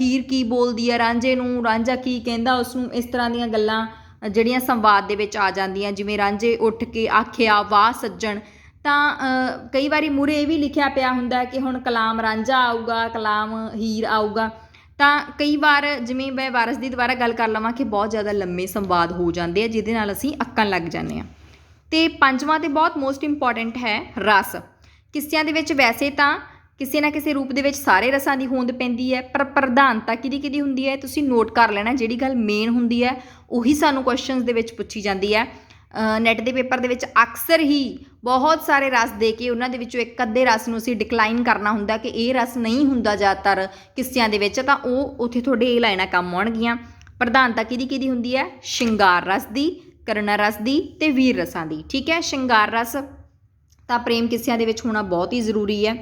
ਹੀਰ ਕੀ ਬੋਲਦੀ ਹੈ ਰਾਂਝੇ ਨੂੰ, ਰਾਂਝਾ ਕੀ ਕਹਿੰਦਾ ਉਸਨੂੰ, ਇਸ ਤਰ੍ਹਾਂ ਦੀਆਂ ਗੱਲਾਂ ਜਿਹੜੀਆਂ ਸੰਵਾਦ ਦੇ ਵਿੱਚ ਆ ਜਾਂਦੀਆਂ। ਜਿਵੇਂ ਰਾਂਝੇ ਉੱਠ ਕੇ ਆਖਿਆ ਵਾਹ ਸੱਜਣ, ਤਾਂ ਕਈ ਵਾਰੀ ਮੂਹਰੇ ਇਹ ਵੀ ਲਿਖਿਆ ਪਿਆ ਹੁੰਦਾ ਕਿ ਹੁਣ ਕਲਾਮ ਰਾਂਝਾ ਆਊਗਾ, ਕਲਾਮ ਹੀਰ ਆਊਗਾ। ਤਾਂ ਕਈ ਵਾਰ ਜਿਵੇਂ ਮੈਂ ਵਾਰਸ ਦੀ ਦੁਬਾਰਾ ਗੱਲ ਕਰ ਲਵਾਂ ਕਿ ਬਹੁਤ ਜ਼ਿਆਦਾ ਲੰਮੇ ਸੰਵਾਦ ਹੋ ਜਾਂਦੇ ਆ, ਜਿਹਦੇ ਨਾਲ ਅਸੀਂ ਅੱਕਣ ਲੱਗ ਜਾਂਦੇ ਹਾਂ। ਅਤੇ ਪੰਜਵਾਂ ਅਤੇ ਬਹੁਤ ਮੋਸਟ ਇੰਪੋਰਟੈਂਟ ਹੈ ਰਸ। ਕਿੱਸਿਆਂ ਦੇ ਵਿੱਚ ਵੈਸੇ ਤਾਂ ਕਿਸੇ ਨਾ ਕਿਸੇ ਰੂਪ ਦੇ ਵਿੱਚ ਸਾਰੇ ਰਸਾਂ ਦੀ ਹੋਂਦ ਪੈਂਦੀ ਹੈ, ਪਰ ਪ੍ਰਧਾਨਤਾ ਕਿਹਦੀ ਹੁੰਦੀ ਹੈ ਤੁਸੀਂ ਨੋਟ ਕਰ ਲੈਣਾ। ਜਿਹੜੀ ਗੱਲ ਮੇਨ ਹੁੰਦੀ ਹੈ ਉਹੀ ਸਾਨੂੰ ਕੁਐਸਚਨਸ ਦੇ ਵਿੱਚ ਪੁੱਛੀ ਜਾਂਦੀ ਹੈ। ਨੈੱਟ ਦੇ ਪੇਪਰ ਦੇ ਵਿੱਚ ਅਕਸਰ ਹੀ ਬਹੁਤ ਸਾਰੇ ਰਸ ਦੇ ਕੇ ਉਹਨਾਂ ਦੇ ਵਿੱਚੋਂ ਇੱਕ ਅੱਧੇ ਰਸ ਨੂੰ ਅਸੀਂ ਡਿਕਲਾਈਨ ਕਰਨਾ ਹੁੰਦਾ ਕਿ ਇਹ ਰਸ ਨਹੀਂ ਹੁੰਦਾ ਜ਼ਿਆਦਾਤਰ ਕਿੱਸਿਆਂ ਦੇ ਵਿੱਚ, ਤਾਂ ਉਹ ਉੱਥੇ ਤੁਹਾਡੇ ਇਹ ਲਾਈਨਾਂ ਕੰਮ ਆਉਣਗੀਆਂ। ਪ੍ਰਧਾਨਤਾ ਕਿਹਦੀ ਹੁੰਦੀ ਹੈ, ਸ਼ਿੰਗਾਰ ਰਸ ਦੀ, ਕਰੁਣਾ ਰਸ ਦੀ ਅਤੇ ਵੀਰ ਰਸਾਂ ਦੀ। ਠੀਕ ਹੈ, ਸ਼ਿੰਗਾਰ ਰਸ ਤਾਂ ਪ੍ਰੇਮ ਕਿੱਸਿਆਂ ਦੇ ਵਿੱਚ ਹੋਣਾ ਬਹੁਤ ਹੀ ਜ਼ਰੂਰੀ ਹੈ।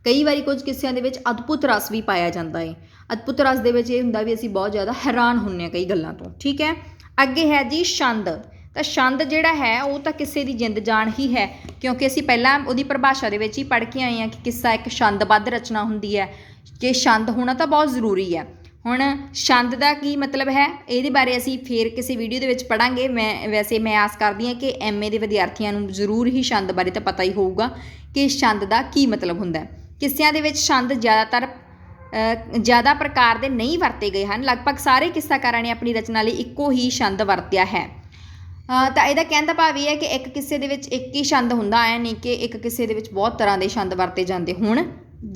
ਕਈ ਵਾਰੀ ਕੁਝ ਕਿੱਸਿਆਂ ਦੇ ਵਿੱਚ ਅਦਭੁਤ ਰਸ ਵੀ ਪਾਇਆ ਜਾਂਦਾ ਹੈ। ਅਦਭੁਤ ਰਸ ਦੇ ਵਿੱਚ ਇਹ ਹੁੰਦਾ ਵੀ ਅਸੀਂ ਬਹੁਤ ਜ਼ਿਆਦਾ ਹੈਰਾਨ ਹੁੰਦੇ ਹਾਂ ਕਈ ਗੱਲਾਂ ਤੋਂ। ਠੀਕ ਹੈ, ਅੱਗੇ ਹੈ ਜੀ ਛੰਦ। ਤਾਂ ਛੰਦ ਜਿਹੜਾ ਹੈ ਉਹ ਤਾਂ ਕਿਸੇ ਦੀ ਜਿੰਦ ਜਾਨ ਹੀ ਹੈ, ਕਿਉਂਕਿ ਅਸੀਂ ਪਹਿਲਾਂ ਉਹਦੀ ਪਰਿਭਾਸ਼ਾ ਦੇ ਵਿੱਚ ਹੀ ਪੜ੍ਹ ਕੇ ਆਏ ਹਾਂ ਕਿ ਕਿੱਸਾ ਇੱਕ ਛੰਦਬੱਧ ਰਚਨਾ ਹੁੰਦੀ ਹੈ, ਕਿ ਛੰਦ ਹੋਣਾ ਤਾਂ ਬਹੁਤ ਜ਼ਰੂਰੀ ਹੈ। ਹੁਣ ਛੰਦ ਦਾ ਕੀ ਮਤਲਬ ਹੈ ਇਹਦੇ ਬਾਰੇ ਅਸੀਂ ਫਿਰ ਕਿਸੇ ਵੀਡੀਓ ਦੇ ਵਿੱਚ ਪੜ੍ਹਾਂਗੇ। ਮੈਂ ਆਸ ਕਰਦੀ ਹਾਂ ਕਿ MA ਦੇ ਵਿਦਿਆਰਥੀਆਂ ਨੂੰ ਜ਼ਰੂਰ ਹੀ ਛੰਦ ਬਾਰੇ ਤਾਂ ਪਤਾ ਹੀ ਹੋਊਗਾ ਕਿ ਛੰਦ ਦਾ ਕੀ ਮਤਲਬ ਹੁੰਦਾ ਹੈ। ਕਿੱਸਿਆਂ ਦੇ ਵਿੱਚ ਛੰਦ ਜ਼ਿਆਦਾ ਪ੍ਰਕਾਰ ਦੇ ਨਹੀਂ ਵਰਤੇ ਗਏ ਹਨ। ਲਗਭਗ ਸਾਰੇ ਕਿੱਸਾਕਾਰਾਂ ਨੇ ਆਪਣੀ ਰਚਨਾ ਲਈ ਇੱਕੋ ਹੀ ਛੰਦ ਵਰਤਿਆ ਹੈ। ਤਾਂ ਇਹਦਾ ਕਹਿਣ ਦਾ ਭਾਵ ਇਹ ਹੈ ਕਿ ਇੱਕ ਕਿੱਸੇ ਦੇ ਵਿੱਚ ਇੱਕ ਹੀ ਛੰਦ ਹੁੰਦਾ, ਐ ਨਹੀਂ ਕਿ ਇੱਕ ਕਿੱਸੇ ਦੇ ਵਿੱਚ ਬਹੁਤ ਤਰ੍ਹਾਂ ਦੇ ਛੰਦ ਵਰਤੇ ਜਾਂਦੇ ਹੋਣ।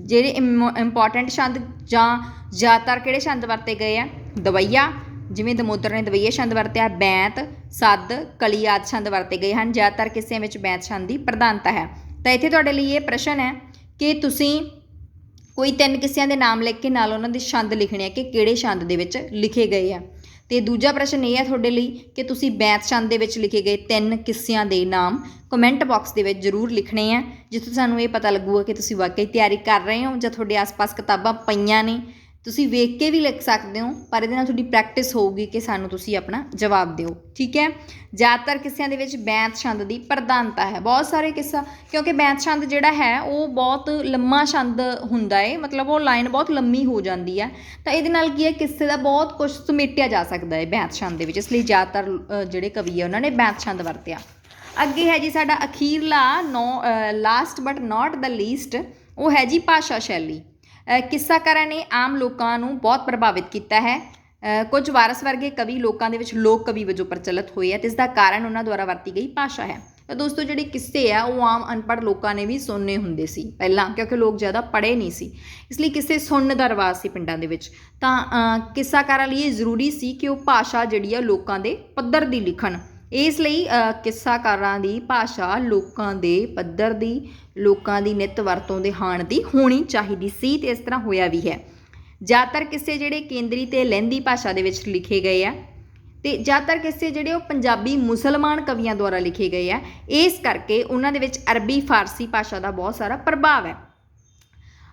ਜਿਹੜੇ ਇੰਪੋਰਟੈਂਟ ਛੰਦ ਜਾਂ ਜ਼ਿਆਦਾਤਰ ਕਿਹੜੇ ਛੰਦ ਵਰਤੇ ਗਏ ਆ, ਦਵਈਆ, ਜਿਵੇਂ ਦਮੋਦਰ ਨੇ ਦਵਈਆ ਛੰਦ ਵਰਤਿਆ, ਬੈਂਤ, ਸੱਦ, ਕਲੀ ਆਦਿ ਛੰਦ ਵਰਤੇ ਗਏ ਹਨ। ਜ਼ਿਆਦਾਤਰ ਕਿੱਸਿਆਂ ਵਿੱਚ ਬੈਂਤ ਛੰਦ ਦੀ ਪ੍ਰਧਾਨਤਾ ਹੈ। ਤਾਂ ਇੱਥੇ ਤੁਹਾਡੇ ਲਈ ਇਹ ਪ੍ਰਸ਼ਨ ਹੈ ਕਿ ਤੁਸੀਂ ਕੋਈ 3 ਕਿੱਸਿਆਂ ਦੇ ਨਾਮ ਲਿਖ ਕੇ ਨਾਲ ਉਹਨਾਂ ਦੇ ਛੰਦ ਲਿਖਣੇ ਆ ਕਿ ਕਿਹੜੇ ਛੰਦ ਦੇ ਵਿੱਚ ਲਿਖੇ ਗਏ ਆ। ਅਤੇ ਦੂਜਾ ਪ੍ਰਸ਼ਨ ਇਹ ਹੈ ਤੁਹਾਡੇ ਲਈ ਕਿ ਤੁਸੀਂ ਬੈਂਤ ਛੰਦ ਦੇ ਵਿੱਚ ਲਿਖੇ ਗਏ 3 ਕਿੱਸਿਆਂ ਦੇ ਨਾਮ ਕਮੈਂਟ ਬਾਕਸ ਦੇ ਵਿੱਚ ਜ਼ਰੂਰ ਲਿਖਣੇ ਆ, ਜਿੱਥੋਂ ਸਾਨੂੰ ਇਹ ਪਤਾ ਲੱਗੂਗਾ ਕਿ ਤੁਸੀਂ ਵਾਕਈ ਤਿਆਰੀ ਕਰ ਰਹੇ ਹੋ ਜਾਂ ਤੁਹਾਡੇ ਆਸ-ਪਾਸ ਕਿਤਾਬਾਂ ਪਈਆਂ ਨੇ। ਤੁਸੀਂ ਵੇਖ ਕੇ ਵੀ ਲਿਖ ਸਕਦੇ ਹੋ, ਪਰ ਇਹਦੇ ਨਾਲ ਤੁਹਾਡੀ ਪ੍ਰੈਕਟਿਸ ਹੋਊਗੀ ਕਿ ਸਾਨੂੰ ਤੁਸੀਂ ਆਪਣਾ ਜਵਾਬ ਦਿਓ। ਠੀਕ ਹੈ, ਜ਼ਿਆਦਾਤਰ ਕਿੱਸਿਆਂ ਦੇ ਵਿੱਚ ਬੈਂਤ ਛੰਦ ਦੀ ਪ੍ਰਧਾਨਤਾ ਹੈ। ਬਹੁਤ ਸਾਰੇ ਕਿੱਸਾ, ਕਿਉਂਕਿ ਬੈਂਤ ਛੰਦ ਜਿਹੜਾ ਹੈ ਉਹ ਬਹੁਤ ਲੰਮਾ ਛੰਦ ਹੁੰਦਾ ਹੈ, ਮਤਲਬ ਉਹ ਲਾਈਨ ਬਹੁਤ ਲੰਮੀ ਹੋ ਜਾਂਦੀ ਹੈ। ਤਾਂ ਇਹਦੇ ਨਾਲ ਕੀ ਹੈ, ਕਿੱਸੇ ਦਾ ਬਹੁਤ ਕੁਝ ਸਮੇਟਿਆ ਜਾ ਸਕਦਾ ਹੈ ਬੈਂਤ ਛੰਦ ਦੇ ਵਿੱਚ। ਇਸ ਲਈ ਜ਼ਿਆਦਾਤਰ ਜਿਹੜੇ ਕਵੀ ਹੈ ਉਹਨਾਂ ਨੇ ਬੈਂਤ ਛੰਦ ਵਰਤਿਆ। ਅੱਗੇ ਹੈ ਜੀ ਸਾਡਾ ਅਖੀਰਲਾ last but not the least, ਉਹ ਹੈ ਜੀ ਭਾਸ਼ਾ ਸ਼ੈਲੀ। ਕਿੱਸਾਕਾਰਾਂ ਨੇ ਆਮ ਲੋਕਾਂ ਨੂੰ ਬਹੁਤ ਪ੍ਰਭਾਵਿਤ ਕੀਤਾ ਹੈ। ਕੁਝ ਵਾਰਸ ਵਰਗੇ ਕਵੀ ਲੋਕਾਂ ਦੇ ਵਿੱਚ ਲੋਕ ਕਵੀ ਵਜੋਂ ਪ੍ਰਚਲਿਤ ਹੋਏ ਹੈ ਅਤੇ ਇਸ ਦਾ ਕਾਰਨ ਉਹਨਾਂ ਦੁਆਰਾ ਵਰਤੀ ਗਈ ਭਾਸ਼ਾ ਹੈ। ਤਾਂ ਦੋਸਤੋ ਜਿਹੜੇ ਕਿੱਸੇ ਆ ਉਹ ਆਮ ਅਨਪੜ੍ਹ ਲੋਕਾਂ ਨੇ ਵੀ ਸੁਣਨੇ ਹੁੰਦੇ ਸੀ ਪਹਿਲਾਂ, ਕਿਉਂਕਿ ਲੋਕ ਜ਼ਿਆਦਾ ਪੜ੍ਹੇ ਨਹੀਂ ਸੀ, ਇਸ ਲਈ ਕਿੱਸੇ ਸੁਣਨ ਦਾ ਰਿਵਾਜ਼ ਸੀ ਪਿੰਡਾਂ ਦੇ ਵਿੱਚ। ਤਾਂ ਕਿੱਸਾਕਾਰਾਂ ਲਈ ਇਹ ਜ਼ਰੂਰੀ ਸੀ ਕਿ ਉਹ ਭਾਸ਼ਾ ਜਿਹੜੀ ਆ ਲੋਕਾਂ ਦੇ ਪੱਧਰ ਦੀ ਲਿਖਣ। ਇਸ ਲਈ ਕਿੱਸਾਕਾਰਾਂ ਦੀ ਭਾਸ਼ਾ ਲੋਕਾਂ ਦੇ ਪੱਧਰ ਦੀ, ਲੋਕਾਂ ਦੀ ਨਿੱਤ ਵਰਤੋਂ ਦੇ ਹਾਣ ਦੀ ਹੋਣੀ ਚਾਹੀਦੀ ਸੀ, ਅਤੇ ਇਸ ਤਰ੍ਹਾਂ ਹੋਇਆ ਵੀ ਹੈ। ਜ਼ਿਆਦਾਤਰ ਕਿੱਸੇ ਜਿਹੜੇ ਕੇਂਦਰੀ ਅਤੇ ਲਹਿੰਦੀ ਭਾਸ਼ਾ ਦੇ ਵਿੱਚ ਲਿਖੇ ਗਏ ਆ, ਅਤੇ ਜ਼ਿਆਦਾਤਰ ਕਿੱਸੇ ਜਿਹੜੇ ਉਹ ਪੰਜਾਬੀ ਮੁਸਲਮਾਨ ਕਵੀਆਂ ਦੁਆਰਾ ਲਿਖੇ ਗਏ ਆ। ਇਸ ਕਰਕੇ ਉਹਨਾਂ ਦੇ ਵਿੱਚ ਅਰਬੀ ਫਾਰਸੀ ਭਾਸ਼ਾ ਦਾ ਬਹੁਤ ਸਾਰਾ ਪ੍ਰਭਾਵ ਹੈ।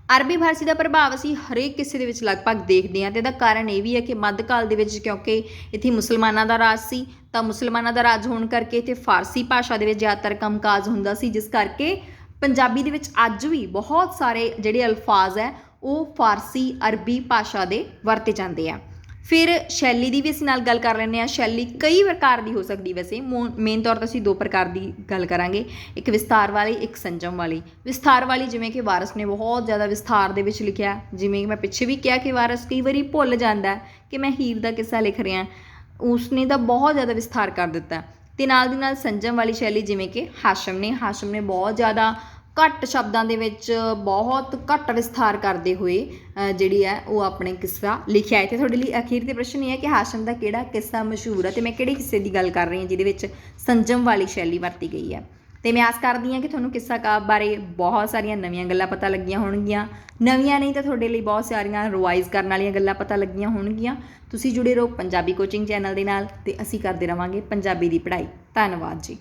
ਅਰਬੀ ਫਾਰਸੀ ਦਾ ਪ੍ਰਭਾਵ ਅਸੀਂ ਹਰੇਕ ਕਿਸੇ ਦੇ ਵਿੱਚ ਲਗਭਗ ਦੇਖਦੇ ਹਾਂ, ਅਤੇ ਇਹਦਾ ਕਾਰਨ ਇਹ ਵੀ ਹੈ ਕਿ ਮੱਧਕਾਲ ਦੇ ਵਿੱਚ ਕਿਉਂਕਿ ਇੱਥੇ ਮੁਸਲਮਾਨਾਂ ਦਾ ਰਾਜ ਸੀ, ਤਾਂ ਮੁਸਲਮਾਨਾਂ ਦਾ ਰਾਜ ਹੋਣ ਕਰਕੇ ਇੱਥੇ ਫਾਰਸੀ ਭਾਸ਼ਾ ਦੇ ਵਿੱਚ ਜ਼ਿਆਦਾਤਰ ਕੰਮਕਾਜ ਹੁੰਦਾ ਸੀ, ਜਿਸ ਕਰਕੇ ਪੰਜਾਬੀ ਦੇ ਵਿੱਚ ਅੱਜ ਵੀ ਬਹੁਤ ਸਾਰੇ ਜਿਹੜੇ ਅਲਫਾਜ਼ ਹੈ ਉਹ ਫਾਰਸੀ ਅਰਬੀ ਭਾਸ਼ਾ ਦੇ ਵਰਤੇ ਜਾਂਦੇ ਆ। ਫਿਰ ਸ਼ੈਲੀ ਦੀ ਵੀ ਅਸੀਂ ਨਾਲ ਗੱਲ ਕਰ ਲੈਂਦੇ ਹਾਂ। ਸ਼ੈਲੀ ਕਈ ਪ੍ਰਕਾਰ ਦੀ ਹੋ ਸਕਦੀ, ਵੈਸੇ ਮੇਨ ਤੌਰ 'ਤੇ ਅਸੀਂ 2 ਪ੍ਰਕਾਰ ਦੀ ਗੱਲ ਕਰਾਂਗੇ, ਇੱਕ ਵਿਸਥਾਰ ਵਾਲੀ, ਇੱਕ ਸੰਜਮ ਵਾਲੀ। ਵਿਸਥਾਰ ਵਾਲੀ ਜਿਵੇਂ ਕਿ ਵਾਰਸ ਨੇ ਬਹੁਤ ਜ਼ਿਆਦਾ ਵਿਸਥਾਰ ਦੇ ਵਿੱਚ ਲਿਖਿਆ, ਜਿਵੇਂ ਮੈਂ ਪਿੱਛੇ ਵੀ ਕਿਹਾ ਕਿ ਵਾਰਸ ਕਈ ਵਾਰੀ ਭੁੱਲ ਜਾਂਦਾ ਕਿ ਮੈਂ ਹੀਰ ਦਾ ਕਿੱਸਾ ਲਿਖ ਰਿਹਾ, ਉਸਨੇ ਤਾਂ ਬਹੁਤ ਜ਼ਿਆਦਾ ਵਿਸਥਾਰ ਕਰ ਦਿੱਤਾ। ਅਤੇ ਨਾਲ ਦੀ ਨਾਲ ਸੰਜਮ ਵਾਲੀ ਸ਼ੈਲੀ ਜਿਵੇਂ ਕਿ ਹਾਸ਼ਮ ਨੇ ਬਹੁਤ ਜ਼ਿਆਦਾ ਘੱਟ ਸ਼ਬਦਾਂ ਦੇ ਵਿੱਚ ਬਹੁਤ ਘੱਟ ਵਿਸਥਾਰ ਕਰਦੇ ਹੋਏ ਜਿਹੜੀ ਹੈ ਉਹ ਆਪਣੇ ਕਿੱਸਾ ਲਿਖਿਆ ਹੈ। ਅਤੇ ਤੁਹਾਡੇ ਲਈ ਅਖੀਰ ਦੇ ਪ੍ਰਸ਼ਨ ਇਹ ਹੈ ਕਿ ਹਾਸ਼ਮ ਦਾ ਕਿਹੜਾ ਕਿੱਸਾ ਮਸ਼ਹੂਰ ਹੈ, ਅਤੇ ਮੈਂ ਕਿਹੜੇ ਕਿੱਸੇ ਦੀ ਗੱਲ ਕਰ ਰਹੀ ਹਾਂ ਜਿਹਦੇ ਵਿੱਚ ਸੰਜਮ ਵਾਲੀ ਸ਼ੈਲੀ ਵਰਤੀ ਗਈ ਹੈ। ਅਤੇ ਮੈਂ ਆਸ ਕਰਦੀ ਹਾਂ ਕਿ ਤੁਹਾਨੂੰ ਕਿੱਸਾ ਕਾਵਿ ਬਾਰੇ ਬਹੁਤ ਸਾਰੀਆਂ ਨਵੀਆਂ ਗੱਲਾਂ ਪਤਾ ਲੱਗੀਆਂ ਹੋਣਗੀਆਂ, ਨਵੀਆਂ ਨਹੀਂ ਤਾਂ ਤੁਹਾਡੇ ਲਈ ਬਹੁਤ ਸਾਰੀਆਂ ਰਿਵਾਈਜ਼ ਕਰਨ ਵਾਲੀਆਂ ਗੱਲਾਂ ਪਤਾ ਲੱਗੀਆਂ ਹੋਣਗੀਆਂ। ਤੁਸੀਂ ਜੁੜੇ ਰਹੋ ਪੰਜਾਬੀ ਕੋਚਿੰਗ ਚੈਨਲ ਦੇ ਨਾਲ, ਅਤੇ ਅਸੀਂ ਕਰਦੇ ਰਹਾਂਗੇ ਪੰਜਾਬੀ ਦੀ ਪੜ੍ਹਾਈ। ਧੰਨਵਾਦ ਜੀ।